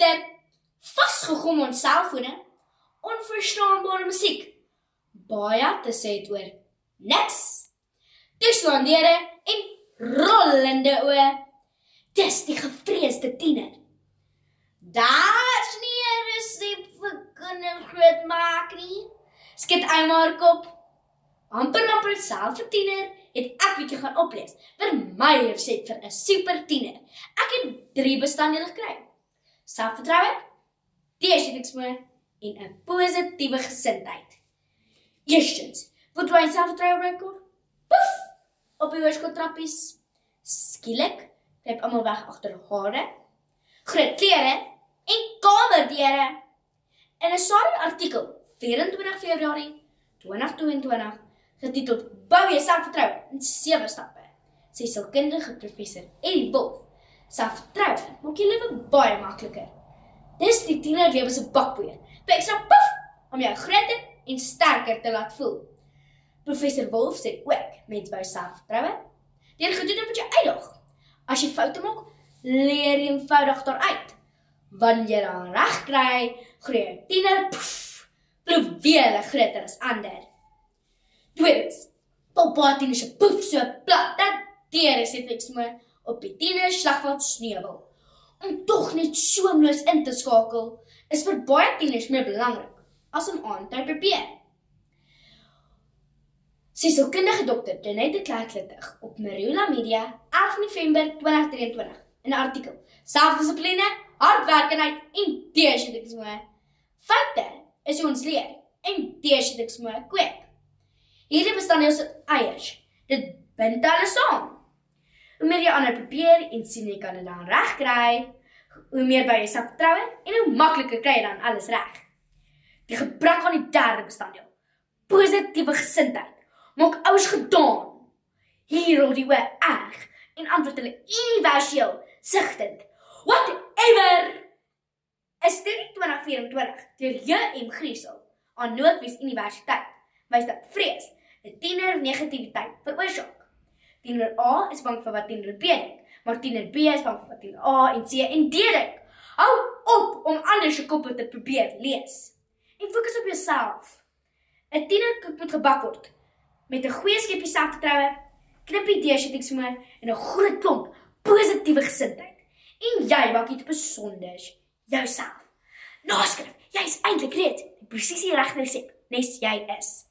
Egter, vasgegom ons selfone, onverstaanbare musiek, baie te sê het oor niks, toeslaan deure en rollende oë. Dis die gevreesde tiener. Daar's nie 'n resep vir kinders groot maak nie. Skit eenmaal kop. Amper selfs 'n tiener het ek bietjie gaan oplees vir my resep vir 'n super tiener. Ek het 3 bestanddele gekry. Selfvertroue, deursettingsvermoë en 'n positiewe gesindheid. Eerstens, word jy selfvertroue rekord? Poef! Op die hoërskooltrappies. Skielik kruip almal weg agter hare, groot klere en kamerdeure. In 'n SARS-artikel 24 Februarie 2022 getiteld Bou jou selfvertroue in 7 stappe, sê sielkundige professor Eddie Wolf. Selfvertroue maak jou lewe baie makliker. Dis die tienerlewe se bakboord, vir ekstra puff om jou groter en sterker te laat voel. Professor Wolf sê ook, mens bou selfvertroue deur goed te doen wat jou uitdaag. As jy foute maak, leer jy eenvoudig daaruit. Wanneer jy dan reg kry, groei jou tiener vele groter as ander. Tweedens, pappa tiener se poef so plat dat deursettingsvermoë op die tiener slagveld sneuwel. Om tog net soemloos in te skakel, is vir baie tieners meer belangrik as om aan te probeer. Sielkundige dokter Janette de Klerk op Marula Media 11 November 2023 in 'n artikel. Selfdissipline, hardwerkendheid en deursettingsvermoë. Foute is hoe ons leer en deursettingsvermoë kweek. Hierdie bestanddele se eiers. Dit bind alles saam. Hoe meer jy ander probeer en sien jy kan dit dan reg kry, hoe meer by jouself vertroue en hoe makliker kry jy dan alles reg. Die gebrek aan die derde bestanddeel, positiewe gesindheid, maak ouers gedaan. Hier rol die oë erg en antwoord hulle universeel, sigtend. Whatever! 'n Studie 2024 deur J.M. Griesel aan Noordwes Universiteit wys dat vrees 'n tiener negativiteit veroorsaak. Tiener A is bang vir wat tiener B dink, maar tiener B is bang vir wat tiener A en C en D dink. Hou op om ander se koppe te probeer lees. En fokus op jouself. 'n Tiener moet gebak word met 'n goeie skepie selfvertroue, knippie deursettingsvermoë en 'n groot klomp positiewe gesindheid. En jy maak iets besonders, jouself. Naskrif, jy is eintlik reeds die presies die regte resep, nes jy is.